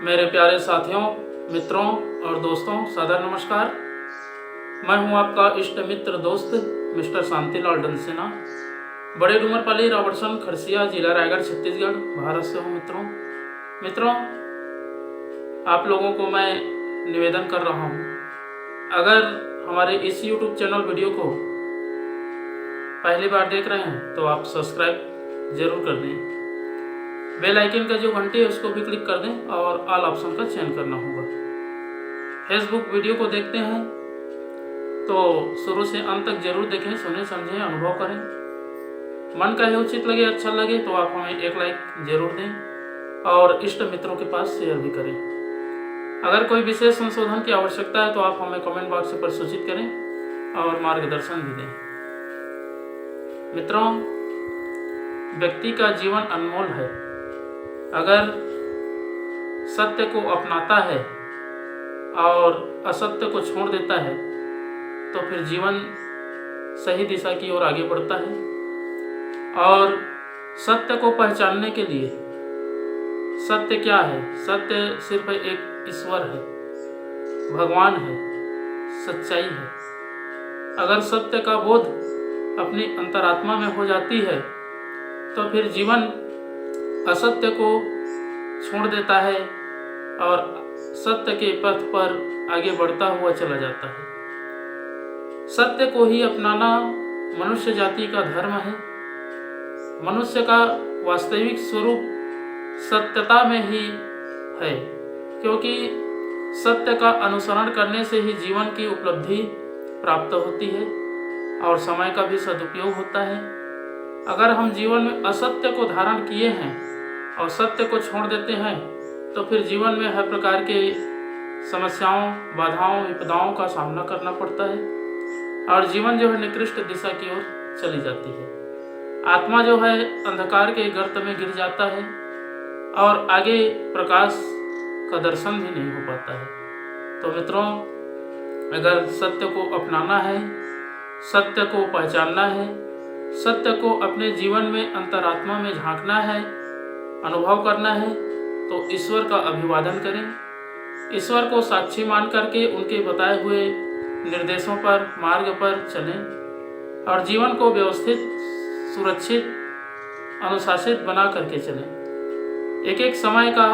मेरे प्यारे साथियों, मित्रों और दोस्तों, सादर नमस्कार। मैं हूं आपका इष्ट मित्र दोस्त मिस्टर शांतिलाल डंसेना, बड़े डूमरपाली, रॉबर्टसन, खरसिया, जिला रायगढ़, छत्तीसगढ़, भारत से हूं। मित्रों, आप लोगों को मैं निवेदन कर रहा हूं, अगर हमारे इस YouTube चैनल वीडियो को पहली बार देख रहे हैं तो आप सब्सक्राइब जरूर कर दें। बेल आइकन का जो घंटी है उसको भी क्लिक कर दें और ऑल ऑप्शन का चयन करना होगा। फेसबुक वीडियो को देखते हैं तो शुरू से अंत तक जरूर देखें, सुने, समझें, अनुभव करें। मन का है उचित लगे, अच्छा लगे तो आप हमें एक लाइक जरूर दें और इष्ट मित्रों के पास शेयर भी करें। अगर कोई विशेष संशोधन की आवश्यकता है तो आप हमें कमेंट बॉक्स पर सूचित करें और मार्गदर्शन भी दें। मित्रों, व्यक्ति का जीवन अनमोल है। अगर सत्य को अपनाता है और असत्य को छोड़ देता है तो फिर जीवन सही दिशा की ओर आगे बढ़ता है। और सत्य को पहचानने के लिए, सत्य क्या है? सत्य सिर्फ एक ईश्वर है, भगवान है, सच्चाई है। अगर सत्य का बोध अपनी अंतरात्मा में हो जाती है तो फिर जीवन असत्य को छोड़ देता है और सत्य के पथ पर आगे बढ़ता हुआ चला जाता है। सत्य को ही अपनाना मनुष्य जाति का धर्म है। मनुष्य का वास्तविक स्वरूप सत्यता में ही है, क्योंकि सत्य का अनुसरण करने से ही जीवन की उपलब्धि प्राप्त होती है और समय का भी सदुपयोग होता है। अगर हम जीवन में असत्य को धारण किए हैं और सत्य को छोड़ देते हैं तो फिर जीवन में हर प्रकार के समस्याओं, बाधाओं, विपदाओं का सामना करना पड़ता है और जीवन जो है निकृष्ट दिशा की ओर चली जाती है। आत्मा जो है अंधकार के गर्त में गिर जाता है और आगे प्रकाश का दर्शन भी नहीं हो पाता है। तो मित्रों, अगर सत्य को अपनाना है, सत्य को पहचानना है, सत्य को अपने जीवन में अंतरात्मा में झांकना है, अनुभव करना है तो ईश्वर का अभिवादन करें। ईश्वर को साक्षी मान करके उनके बताए हुए निर्देशों पर, मार्ग पर चलें और जीवन को व्यवस्थित, सुरक्षित, अनुशासित बना करके चलें। एक एक समय का,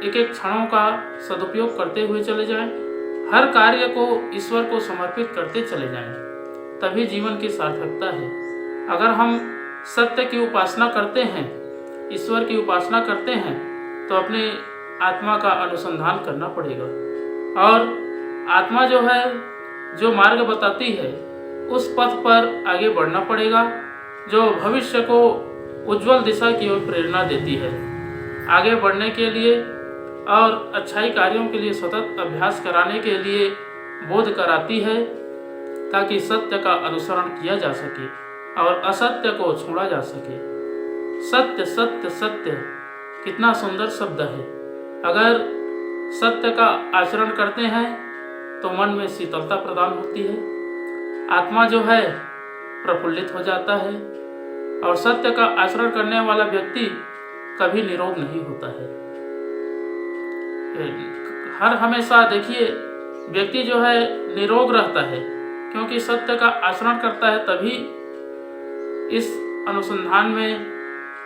एक एक क्षणों का सदुपयोग करते हुए चले जाएं। हर कार्य को ईश्वर को समर्पित करते चले जाएं, तभी जीवन की सार्थकता है। अगर हम सत्य की उपासना करते हैं, ईश्वर की उपासना करते हैं तो अपने आत्मा का अनुसंधान करना पड़ेगा और आत्मा जो है, जो मार्ग बताती है उस पथ पर आगे बढ़ना पड़ेगा, जो भविष्य को उज्जवल दिशा की ओर प्रेरणा देती है। आगे बढ़ने के लिए और अच्छाई कार्यों के लिए सतत अभ्यास कराने के लिए बोध कराती है, ताकि सत्य का अनुसरण किया जा सके और असत्य को छोड़ा जा सके। सत्य सत्य सत्य, कितना सुंदर शब्द है। अगर सत्य का आचरण करते हैं तो मन में शीतलता प्रदान होती है, आत्मा जो है प्रफुल्लित हो जाता है और सत्य का आचरण करने वाला व्यक्ति कभी निरोग नहीं होता है। हर हमेशा देखिए, व्यक्ति जो है निरोग रहता है क्योंकि सत्य का आचरण करता है, तभी इस अनुसंधान में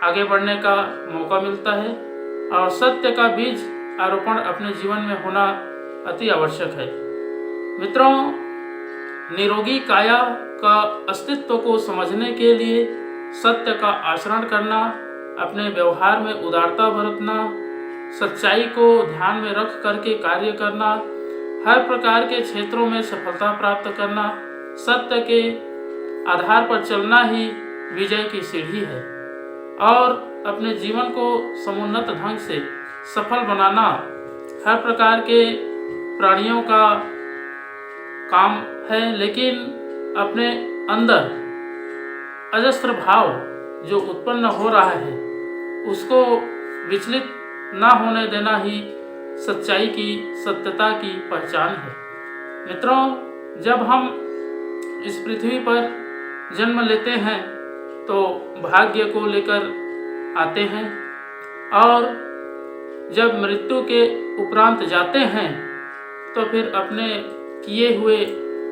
आगे बढ़ने का मौका मिलता है और सत्य का बीज आरोपण अपने जीवन में होना अति आवश्यक है। मित्रों, निरोगी काया का अस्तित्व को समझने के लिए सत्य का आचरण करना, अपने व्यवहार में उदारता बरतना, सच्चाई को ध्यान में रख करके कार्य करना, हर प्रकार के क्षेत्रों में सफलता प्राप्त करना, सत्य के आधार पर चलना ही विजय की सीढ़ी है और अपने जीवन को समुन्नत ढंग से सफल बनाना हर प्रकार के प्राणियों का काम है, लेकिन अपने अंदर अजस्त्र भाव जो उत्पन्न हो रहा है उसको विचलित ना होने देना ही सच्चाई की, सत्यता की पहचान है। मित्रों, जब हम इस पृथ्वी पर जन्म लेते हैं तो भाग्य को लेकर आते हैं और जब मृत्यु के उपरांत जाते हैं तो फिर अपने किए हुए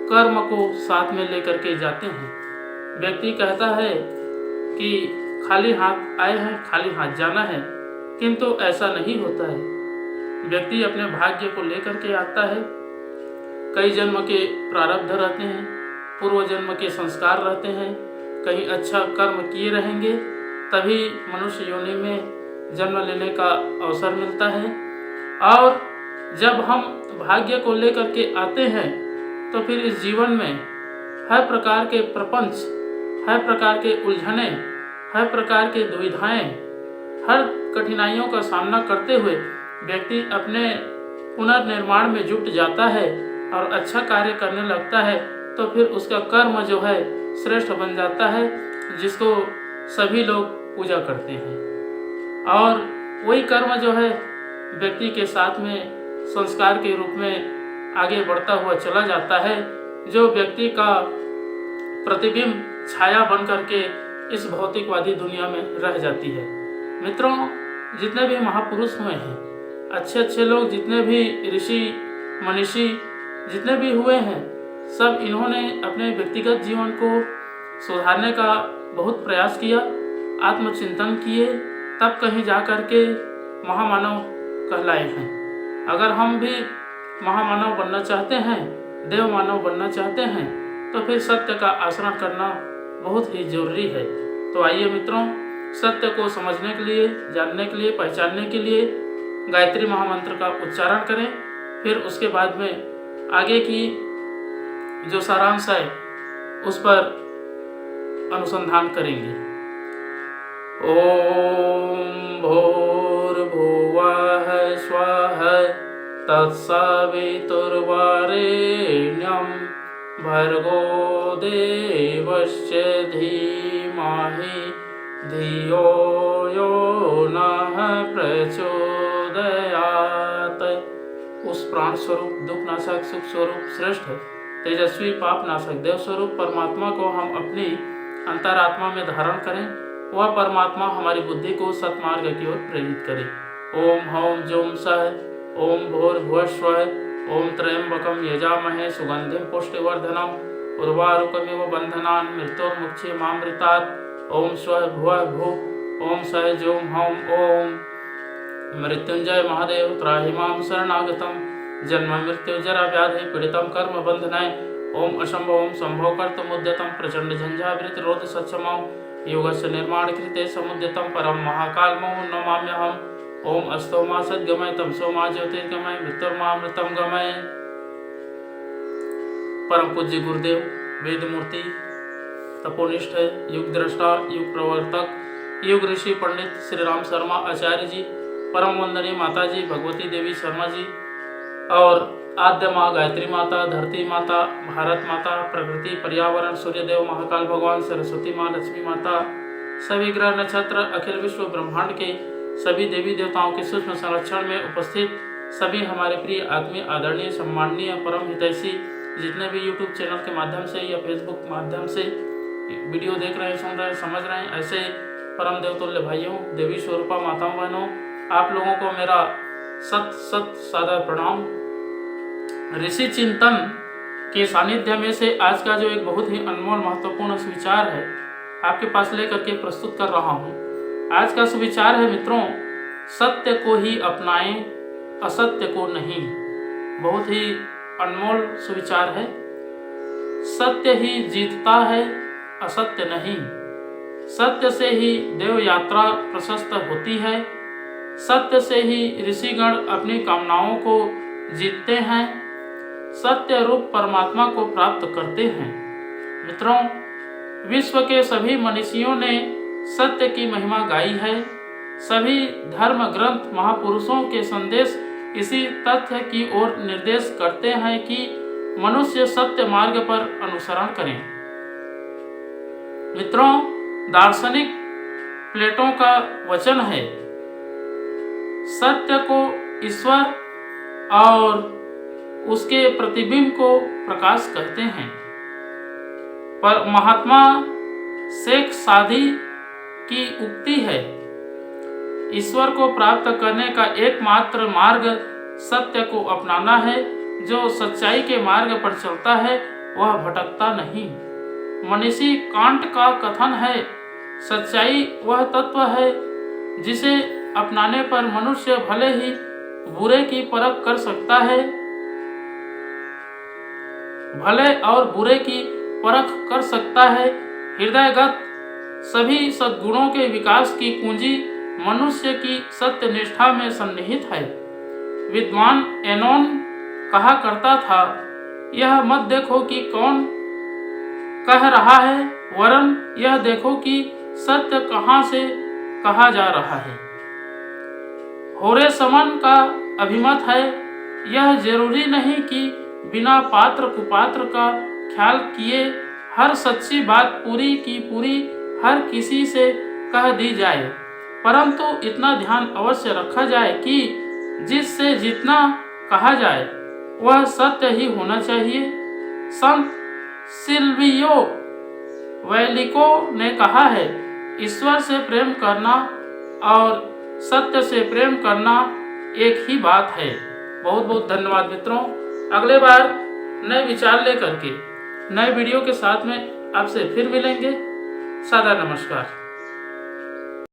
कर्म को साथ में लेकर के जाते हैं। व्यक्ति कहता है कि खाली हाथ आए हैं, खाली हाथ जाना है, किंतु ऐसा नहीं होता है। व्यक्ति अपने भाग्य को लेकर के आता है। कई जन्म के प्रारब्ध रहते हैं, पूर्व जन्म के संस्कार रहते हैं, कहीं अच्छा कर्म किए रहेंगे तभी मनुष्य योनि में जन्म लेने का अवसर मिलता है। और जब हम भाग्य को लेकर के आते हैं तो फिर इस जीवन में हर प्रकार के प्रपंच, हर प्रकार के उलझने, हर प्रकार के दुविधाएं, हर कठिनाइयों का सामना करते हुए व्यक्ति अपने पुनर्निर्माण में जुट जाता है और अच्छा कार्य करने लगता है तो फिर उसका कर्म जो है श्रेष्ठ बन जाता है, जिसको सभी लोग पूजा करते हैं। और वही कर्म जो है व्यक्ति के साथ में संस्कार के रूप में आगे बढ़ता हुआ चला जाता है, जो व्यक्ति का प्रतिबिंब छाया बन करके इस भौतिकवादी दुनिया में रह जाती है। मित्रों, जितने भी महापुरुष हुए हैं, अच्छे अच्छे लोग, जितने भी ऋषि मनीषी जितने भी हुए हैं, सब इन्होंने अपने व्यक्तिगत जीवन को सुधारने का बहुत प्रयास किया, आत्मचिंतन किए, तब कहीं जा कर के महामानव कहलाए हैं। अगर हम भी महामानव बनना चाहते हैं, देव मानव बनना चाहते हैं, तो फिर सत्य का आचरण करना बहुत ही जरूरी है। तो आइए मित्रों, सत्य को समझने के लिए, जानने के लिए, पहचानने के लिए गायत्री महामंत्र का उच्चारण करें। फिर उसके बाद में आगे की जो सारांश है उस पर अनुसंधान करेंगे। ओम भूर्भुवः स्वः तत्सवितुर्वरेण्यं भर्गो देवस्य धीमहि धियो यो नः प्रचोदयात्। उस प्राण स्वरूप, दुख नाशक, सुख स्वरूप, श्रेष्ठ, तेजस्वी, पाप नाशक, देव स्वरूप परमात्मा को हम अपनी अंतरात्मा में धारण करें। वह परमात्मा हमारी बुद्धि को सत्मार्ग की ओर प्रेरित करे। ओम हौं जौं सः ओम भूर्भुवः स्वः ओम त्र्यंबकं यजामहे सुगंधिं पुष्टिवर्धनम् उर्वारुकमिव बन्धनान् मृत्योर्मुक्षीयमामृतात्। ओम स्वः भुवः भुवः ओम सः जौं हौं ओम। मृत्युंजय महादेव त्राहि मां शरणागतं जन्म मृत्यु जरा व्याधि पीड़ितं कर्म बंधनाय। ओम अशंभव ओम संभव कर्तुमुद्यतं प्रचंड झंझावृत रोध सक्षमं योगस्य निर्माण कृते समुद्यतं परम महाकालमं नमाम्यहम्। ओम अस्तो मा सद्गमय तमसो मा ज्योतिर्गमय मृत्युर्मामृतं गमय। परम पूज्य गुरुदेव, वेद मूर्ति, तपोनिष्ठ, युग दृष्टा, युग प्रवर्तक, युग ऋषि पंडित श्री राम शर्मा आचार्य जी, परम वंदनीय माता जी भगवती देवी शर्मा जी और आद्य माँ गायत्री माता, धरती माता, भारत माता, प्रकृति, पर्यावरण, सूर्यदेव, महाकाल भगवान, सरस्वती माँ, लक्ष्मी माता, सभी ग्रह नक्षत्र, अखिल विश्व ब्रह्मांड के सभी देवी देवताओं के सूक्ष्म संरक्षण में उपस्थित सभी हमारे प्रिय आत्मीय, आदरणीय, सम्माननीय, परम हितैषी जितने भी यूट्यूब चैनल के माध्यम से या फेसबुक माध्यम से वीडियो देख रहे हैं, सुन रहे हैं, समझ रहे हैं, ऐसे परम देवतुल्य भाइयों, देवी स्वरूपा माताओं, बहनों, आप लोगों को मेरा सत सत सादर प्रणाम। ऋषि चिंतन के सानिध्य में से आज का जो एक बहुत ही अनमोल महत्वपूर्ण सुविचार है आपके पास लेकर के प्रस्तुत कर रहा हूँ। आज का सुविचार है मित्रों, सत्य को ही अपनाएं, असत्य को नहीं। बहुत ही अनमोल सुविचार है। सत्य ही जीतता है, असत्य नहीं। सत्य से ही देव यात्रा प्रशस्त होती है। सत्य से ही ऋषिगण अपनी कामनाओं को जीतते हैं, सत्य रूप परमात्मा को प्राप्त करते हैं। मित्रों, विश्व के सभी मनीषियों ने सत्य की महिमा गाई है। सभी धर्म ग्रंथ, महापुरुषों के संदेश इसी तथ्य की ओर निर्देश करते हैं कि मनुष्य सत्य मार्ग पर अनुसरण करें। मित्रों, दार्शनिक प्लेटो का वचन है, सत्य को ईश्वर और उसके प्रतिबिंब को प्रकाश कहते हैं। पर महात्मा शेख सादी की उक्ति है, ईश्वर को प्राप्त करने का एकमात्र मार्ग सत्य को अपनाना है। जो सच्चाई के मार्ग पर चलता है वह भटकता नहीं। मनीषी कांट का कथन है, सच्चाई वह तत्व है जिसे अपनाने पर मनुष्य भले ही बुरे की परख कर सकता है, भले और बुरे की परख कर सकता है। हृदयगत सभी सद्गुणों के विकास की कुंजी मनुष्य की सत्य निष्ठा में सन्निहित है। विद्वान एनोन कहा करता था, यह मत देखो कि कौन कह रहा है, वरन यह देखो कि सत्य कहाँ से कहा जा रहा है। होरे समन का अभिमत है, यह जरूरी नहीं कि बिना पात्र कुपात्र का ख्याल किए हर सच्ची बात पूरी की पूरी हर किसी से कह दी जाए, परंतु इतना ध्यान अवश्य रखा जाए कि जिससे जितना कहा जाए वह सत्य ही होना चाहिए। संत सिल्वियो वैलिको ने कहा है, ईश्वर से प्रेम करना और सत्य से प्रेम करना एक ही बात है। बहुत बहुत धन्यवाद मित्रों। अगले बार नए विचार लेकर के नए वीडियो के साथ में आपसे फिर मिलेंगे। सादर नमस्कार।